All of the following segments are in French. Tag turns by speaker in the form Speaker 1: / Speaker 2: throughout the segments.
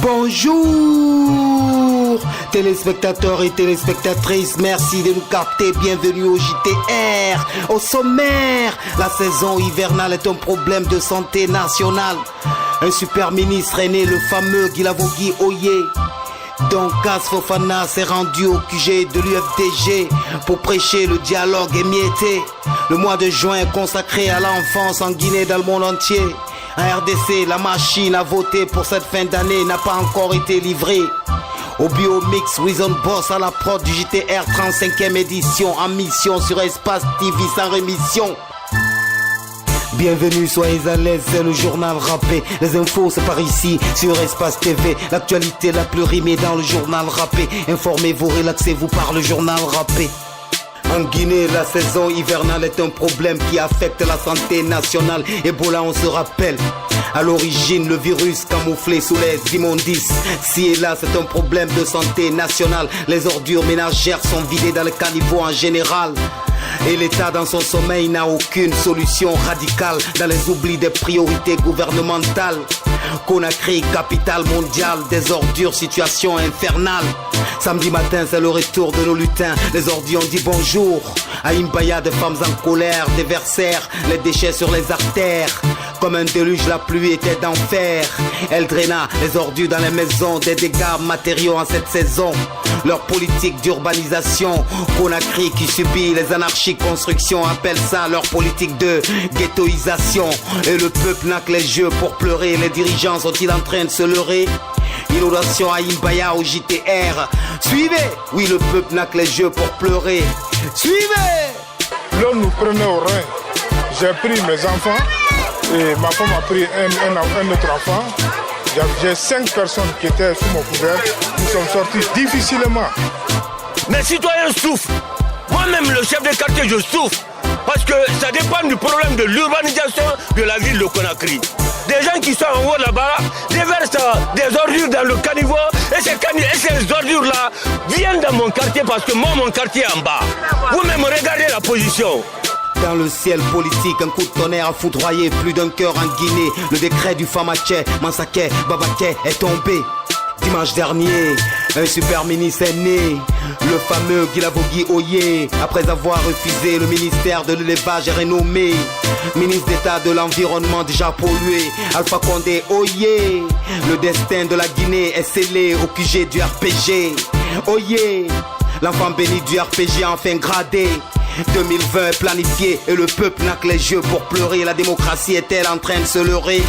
Speaker 1: Bonjour téléspectateurs et téléspectatrices, merci de nous capter, bienvenue au JTR. Au sommaire, la saison hivernale est un problème de santé nationale. Un super ministre est né, le fameux Guilavogui Oye. Donc Kas Fofana s'est rendu au QG de l'UFDG pour prêcher le dialogue émietté. Le mois de juin est consacré à l'enfance en Guinée dans le monde entier. En RDC, la machine à voter pour cette fin d'année n'a pas encore été livrée. Au Biomix, Wizon Boss à la prod du JTR 35e édition en mission sur Espace TV sans rémission. Bienvenue, soyez à l'aise, c'est le journal rappé. Les infos c'est par ici, sur Espace TV. L'actualité la plus rimée dans le journal rappé. Informez-vous, relaxez-vous par le journal rappé. En Guinée, la saison hivernale est un problème qui affecte la santé nationale. Ebola, on se rappelle. À l'origine, le virus camouflé sous les immondices. Si et là, c'est un problème de santé nationale. Les ordures ménagères sont vidées dans les caniveaux en général. Et l'État dans son sommeil n'a aucune solution radicale dans les oublis des priorités gouvernementales. Conakry, capitale mondiale des ordures, situation infernale. Samedi matin, c'est le retour de nos lutins. Les ordures ont dit bonjour. À Imbaya, des femmes en colère déversèrent les déchets sur les artères. Comme un déluge, la pluie était d'enfer. Elle draina les ordures dans les maisons, des dégâts matériaux en cette saison. Leur politique d'urbanisation, Conakry qui subit les anarchies constructions, appelle ça leur politique de ghettoisation. Et le peuple n'a que les yeux pour pleurer. Les dirigeants sont-ils en train de se leurrer? Inondation à Imbaya au JTR. Suivez! Oui, le peuple n'a que les yeux pour pleurer. Suivez!
Speaker 2: L'eau nous prenait au rein. J'ai pris mes enfants et ma femme a pris un autre enfant. J'ai 5 personnes qui étaient sous mon couvert. Nous sommes sortis difficilement.
Speaker 3: Mes citoyens souffrent. Moi-même, le chef de quartier, je souffre. Parce que ça dépend du problème de l'urbanisation de la ville de Conakry. Des gens qui sont en haut là-bas déversent des ordures dans le caniveau et ces ordures-là viennent dans mon quartier parce que moi, mon quartier est en bas. Vous-même, regardez la position.
Speaker 1: Dans le ciel politique, un coup de tonnerre a foudroyé plus d'un cœur en Guinée. Le décret du Famaché, Mansaké, Babaké est tombé. Dimanche dernier, un super ministre est né, le fameux Guilavogui Oye. Après avoir refusé le ministère de l'élevage est renommé ministre d'État de l'environnement déjà pollué. Alpha Condé Oye. Le destin de la Guinée est scellé au QG du RPG. Oye, l'enfant béni du RPG enfin gradé. 2020 est planifié et le peuple n'a que les yeux pour pleurer. La démocratie est-elle en train de se leurrer?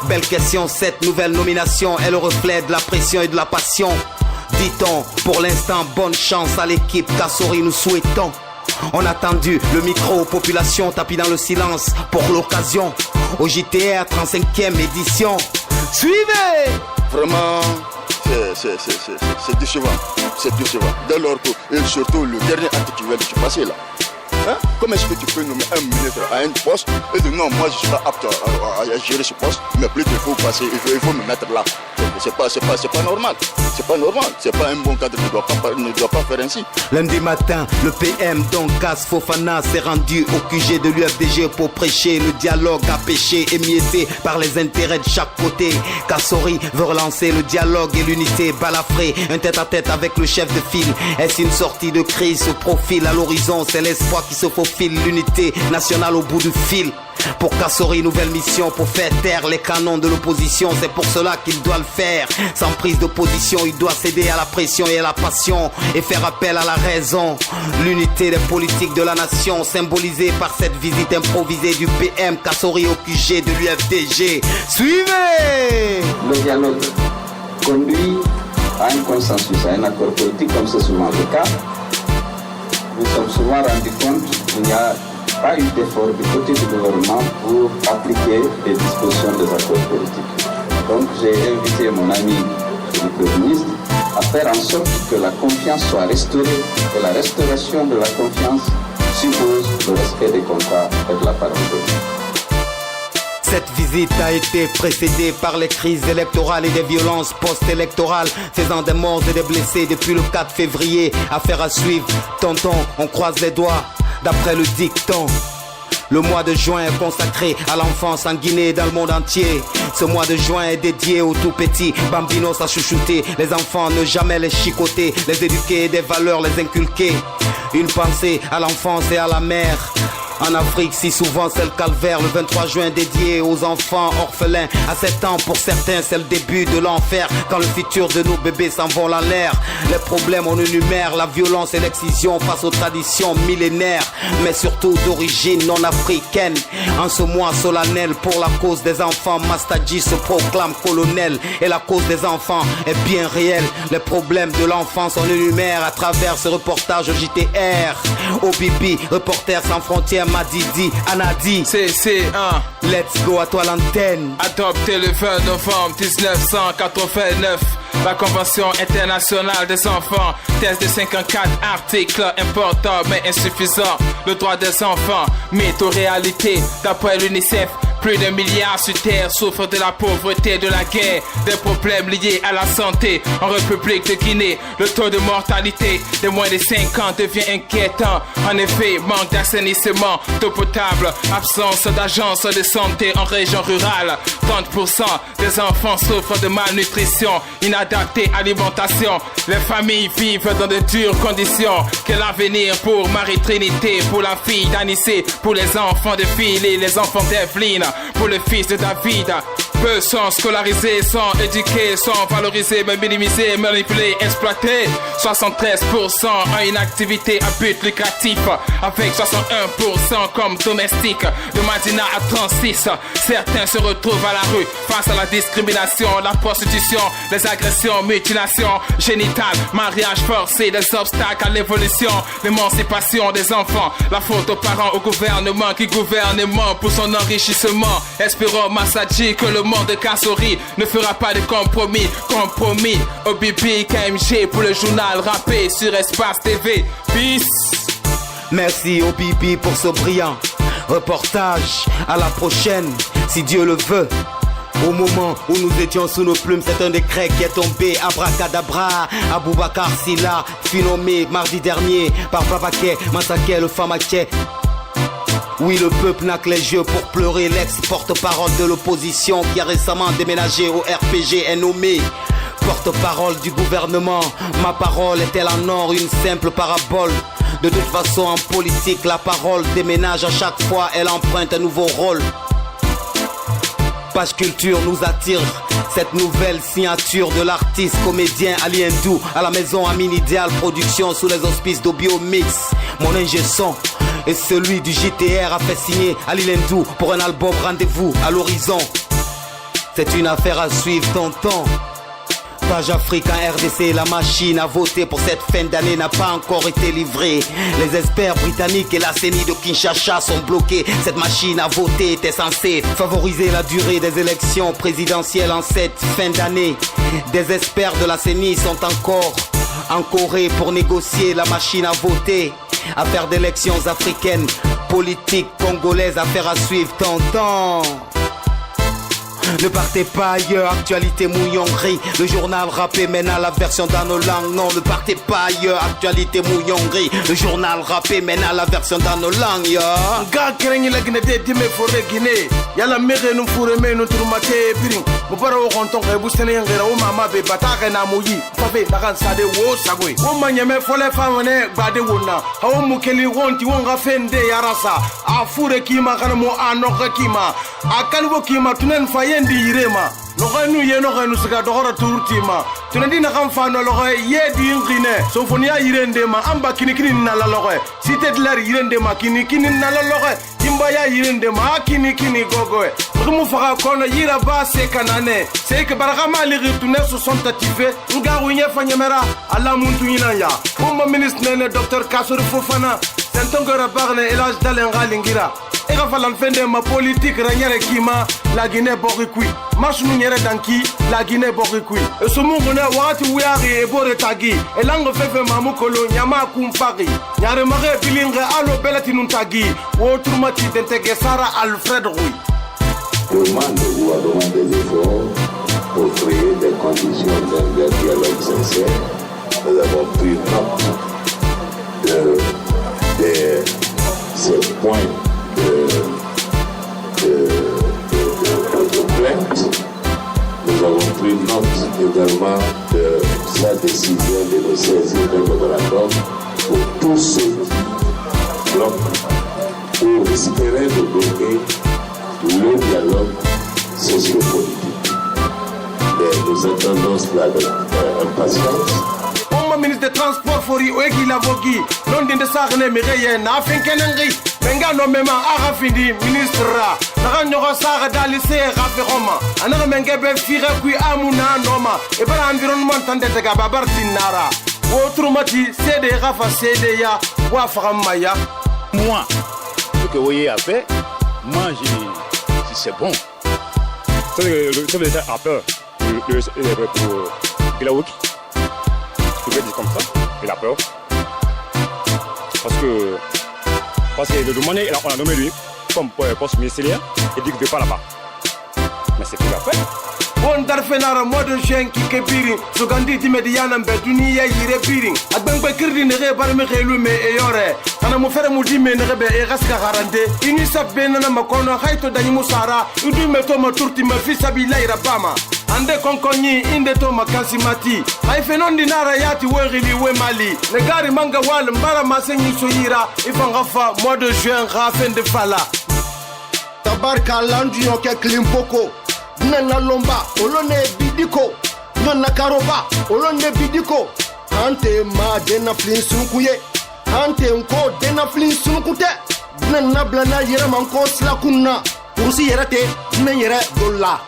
Speaker 1: Belle question, cette nouvelle nomination est le reflet de la pression et de la passion. Dit-on, pour l'instant, bonne chance à l'équipe Kassori, nous souhaitons. On a attendu le micro, population tapis dans le silence pour l'occasion. Au JTR 35e édition. Suivez!
Speaker 4: Vraiment, c'est décevant. C'est décevant. Dès lors que, et surtout le dernier acte qui vient de se passer là. Hein? Comment est-ce que tu peux nommer un ministre à un poste et dire non, moi je suis pas apte à gérer ce poste, mais plus il faut passer, il faut me mettre là. C'est pas normal. C'est pas normal. C'est pas un bon cadre qui ne doit pas faire ainsi.
Speaker 1: Lundi matin, le PM donc Kas Fofana s'est rendu au QG de l'UFDG pour prêcher le dialogue à péché émietté par les intérêts de chaque côté. Kassori veut relancer le dialogue et l'unité. Balafré, un tête-à-tête avec le chef de file. Est-ce une sortie de crise se profile à l'horizon? C'est l'espoir qui se faufile, l'unité nationale au bout du fil. Pour Kassori, nouvelle mission pour faire taire les canons de l'opposition. C'est pour cela qu'il doit le faire. Sans prise de position, il doit céder à la pression et à la passion et faire appel à la raison. L'unité des politiques de la nation symbolisée par cette visite improvisée du PM Kassori au QG de l'UFDG. Suivez!
Speaker 5: Le dialogue conduit à un consensus, à un accord politique comme c'est souvent le cas. Nous sommes souvent rendus compte qu'il n'y a pas eu d'effort du côté du gouvernement pour appliquer les dispositions des accords politiques. Donc j'ai invité mon ami le Premier ministre à faire en sorte que la confiance soit restaurée. Et la restauration de la confiance suppose le respect des contrats et de la parole donnée.
Speaker 1: Cette visite a été précédée par les crises électorales et des violences post-électorales, faisant des morts et des blessés depuis le 4 février. Affaire à suivre, tonton, on croise les doigts. D'après le dicton, Le mois de juin est consacré à l'enfance en Guinée et dans le monde entier. Ce mois de juin est dédié aux tout petits bambinos à chouchouter. Les enfants, ne jamais les chicoter, les éduquer, des valeurs les inculquer. Une pensée à l'enfance et à la mère. En Afrique, si souvent c'est le calvaire. Le 23 juin dédié aux enfants orphelins. À 7 ans, pour certains, c'est le début de l'enfer. Quand le futur de nos bébés s'envole en l'air. Les problèmes, on énumère la violence et l'excision face aux traditions millénaires, mais surtout d'origine non africaine. En ce mois solennel pour la cause des enfants, Mastadji se proclame colonel. Et la cause des enfants est bien réelle. Les problèmes de l'enfance, on énumère à travers ce reportage au JTR. OBB, Reporters sans frontières, Madidi, Anadi.
Speaker 6: CC1.
Speaker 1: Let's go, à toi l'antenne.
Speaker 6: Adopté le 20 novembre 1989. La Convention internationale des enfants. Test de 54 articles importants mais insuffisants. Le droit des enfants, mythe ou réalité. D'après l'UNICEF, plus d'un milliard sur terre souffrent de la pauvreté, de la guerre, des problèmes liés à la santé. En République de Guinée, le taux de mortalité des moins de 5 ans devient inquiétant. En effet, manque d'assainissement, d'eau potable, absence d'agences de santé en région rurale. 30% des enfants souffrent de malnutrition, inadaptée alimentation. Les familles vivent dans de dures conditions. Quel avenir pour Marie-Trinité, pour la fille d'Anissé, pour les enfants de Phil et les enfants d'Evelyne, pour le fils de David. Peu sont scolarisés, sont éduqués, sont valorisés, mais minimisés, manipulés, exploités. 73% ont une activité à but lucratif, avec 61% comme domestique. De Madina à 36, certains se retrouvent à la rue face à la discrimination, la prostitution, les agressions, mutilations génitales, mariage forcé, des obstacles à l'évolution, l'émancipation des enfants. La faute aux parents, au gouvernement qui gouvernement pour son enrichissement. Espérons Mastadji que le monde de Kassori ne fera pas de compromis. Compromis, OBB, KMG pour le journal rappé sur Espace TV. Peace.
Speaker 1: Merci OBB pour ce brillant reportage. À la prochaine, si Dieu le veut. Au moment où nous étions sous nos plumes, c'est un décret qui est tombé. Abracadabra, Aboubakar Silla fut nommé mardi dernier par Babaké Massake le Famaké. Oui, le peuple n'a que les yeux pour pleurer. L'ex-porte-parole de l'opposition qui a récemment déménagé au RPG est nommé porte-parole du gouvernement. Ma parole est-elle en or une simple parabole? De toute façon, en politique, la parole déménage à chaque fois. Elle emprunte un nouveau rôle. Page Culture nous attire cette nouvelle signature de l'artiste comédien Ali Ndou à la maison Amine Ideal Production sous les auspices d'Obiomix. Mon ingé son et celui du JTR a fait signer Ali Ndou pour un album Rendez-vous à l'horizon. C'est une affaire à suivre, tonton. Page Afrique en RDC, la machine à voter pour cette fin d'année n'a pas encore été livrée. Les experts britanniques et la CENI de Kinshasa sont bloqués. Cette machine à voter était censée favoriser la durée des élections présidentielles en cette fin d'année. Des experts de la CENI sont encore en Corée pour négocier la machine à voter. Affaire d'élections africaines, politique congolaise, affaire à suivre, tonton. Ne partez pas ailleurs, actualité mouillonnerie. Le journal rappé mène à la version dans nos langues. Non, ne partez pas ailleurs, actualité mouillonnerie. Le journal rappé mène à la version dans nos langues, yo.
Speaker 7: Ga kerengi la Guinée de dime forêt Guinée. Yala mere nous fourre me nous tourmate biring. Mubara o konton ke busene ngera o mama be bataka na muyi. Fabe nakan sade wo sagwe. O manyame fole famane bade wona. Ha o mukeli wonti wonga fende yarasa. A fourre kima kana mo anoka kima. Akalbo kima tunen faye ndi irema loganu ye noganu sika dogora turtima tunandi na kan fa no logo ye di ngine so fonia irende ma amba kinikini na la logo cité de la irende ma kinikini na la logo timba ya irende ma kinikini gogo rumu faka kono yira ba se kanane se ke baraka mali ritune so sont activés ngaru nye fanyemera ala muntu inanya umma ministre ne docteur Kassory Fofana sentongora barne elage dalenga lingira ega falan fende ma politique ranyere kima la Guinée borikui marche nu nyere danki la Guinée borikui e sumu ngone wati wiari e bore tagi e lango fefe mamu kolo nyama kumpagi nyare mare bilinge alo belati nun tagi wo turmati dentege Sara Alfred Rui.
Speaker 5: Demande au gouvernement des efforts pour créer des conditions d'un dialogue sincère. Nous avons pris note de ces points de
Speaker 8: Nous avons pris note également de sa décision de nous saisir d'un mémorandum pour tous ceux qui bloquent ou risqueraient de bloquer le dialogue sociopolitique. Mais nous attendons cela avec impatience.
Speaker 7: Ministre des Transports Fori Oegi Lavogi, non de Sarne Mireye, Nafinkenengi, Bengano Mema Arafindi, ministre Ra, Naranyo Sara Dalise Raferoma, Anna Mengebe Fira Kui Amuna Noma, et par l'environnement de Gababartinara. Autrumati, c'est des Rafa Sedeya, Waframaya.
Speaker 9: Moi, ce que vous voyez a fait, moi, c'est bon. Ça veut dire à peur pour Gilawaki. Je peux dire comme ça, il a peur. Parce que le demandé, on a nommé lui comme poste ministériel et dit qu'il ne veut pas là-bas. Mais c'est plus la fait.
Speaker 7: On darfenara modo jen ki kebiri sugandi di mediana be duniya yire biri agbangbe kirdi ne re barme khelu me e yore ana mo fere mu di me ne be e gaska garande ini sabbe na makono hayto dani musara udu me to ma turti ma fi sabila irabama ande konkoni inde to makasimati hay fenon dinara yati wegili we mali ne gari manga wal mbara masenyi soyira ifanga fa modo jen rafen de fala
Speaker 10: tabarka landu yo ke klimpoko nana lomba olone bidiko nana karoba olone bidiko ante ma dena flin sunkuye ante nko dena flin sunkute nana blana yere manko slakunna kursi yerate men yere dolla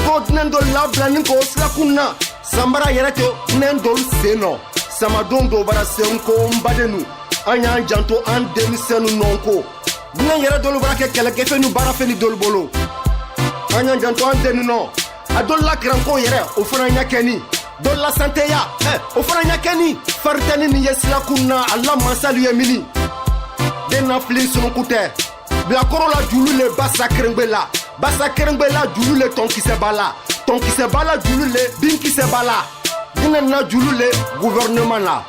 Speaker 10: ko nen dolla blanin ko slakunna sambara yerate nen dol seno sama dondo bara senko mbadenu anya janto an demisenu nonko nen yere dol bara ke kele ke fenu bara feni dol bolo Anyan janto antenu no adolla kranko yere ofana nyakeni dolla santé ya ofana nyakeni fartani ni yesla kunna alla masalu yemini dena fli sunu kute bla korola julu le basa krengbela julu le ton ki se bala julu le bin ki se bala dina na julu le gouvernement la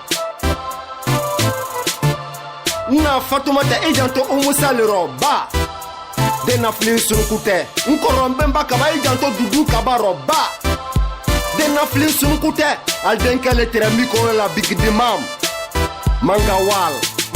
Speaker 10: na fatumata ejanto umusalero ba dena flin sunkute nkoro mbemba kabai janto dudu kabaro ba dena flin sunkute al denkale terami ko la big dimam mangawal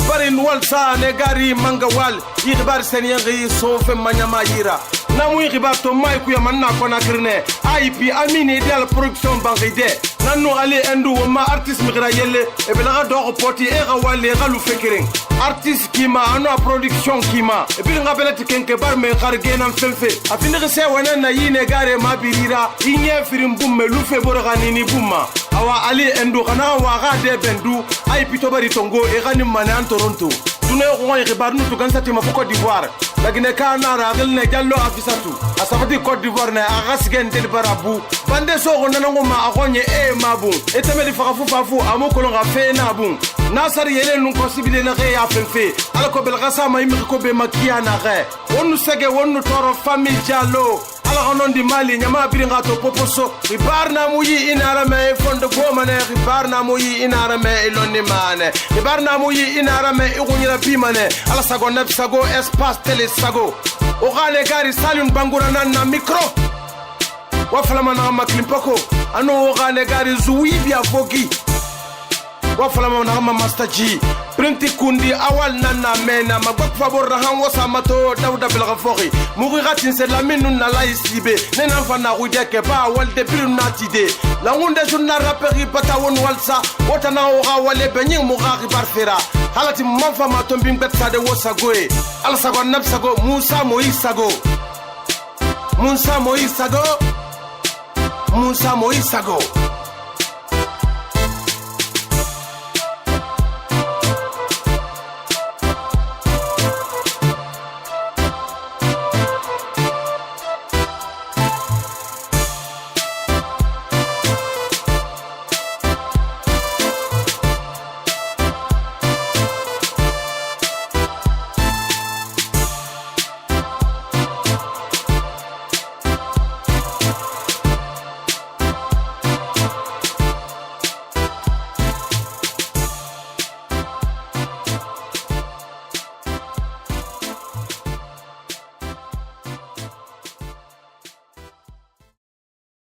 Speaker 7: barin wal sa ne gari mangawal yibar sen yangi sofe manyama yira namu yibar to mai ku yamanna kona kirne IP amini dal production bangide nanu ali endu ma artiste migra yelle e bela do poti e ga wale galu fekiring artiste kima ano production kima e bi nga belati kenke bar me kharge nan fenfe afinde ke se wana na yine gare ma birira inye firim bumme lu fe borgani ni bumma awa ali endu kana wa ga de bendu IP to bari tongo e gani manan Toronto tune ko ngi xibar nu tugan sati ma fu Côte d'Ivoire lagine kana ragal ne jallo afisatu asabati Côte d'Ivoire na agasgen del barabu bande so ko nanango ma agonye e mabu etemeli fakafu fafu amoko longa fe na bu nasar yele nu possible na re ya fenfe alako bel gasa ma imi ko be makia na re wonu sege wonu toro famille jallo ala onon di mali nyama biringa to poposo ribarna muyi inara me fondo bomane ribarna muyi inara me ilonni mane ribarna muyi inara me igunyira bimane ala sago nab sago espace télé sago o gale gari salun bangura na micro wa falama na maklimpoko ano o gale gari zuwibia fogi wa falama na master G printi kundi awal nana mena magok favor rahan wasa mato dawda bil ghafori mugiratin c'est la minun na laisibe nena fana rudeke ba wal de bir natide la ngunde sunna raperi bata won walsa wotana o ga wale benyin mugari barfera halati manfa matombi mbetsa de wosagoe ala sago napsago Musa Moisago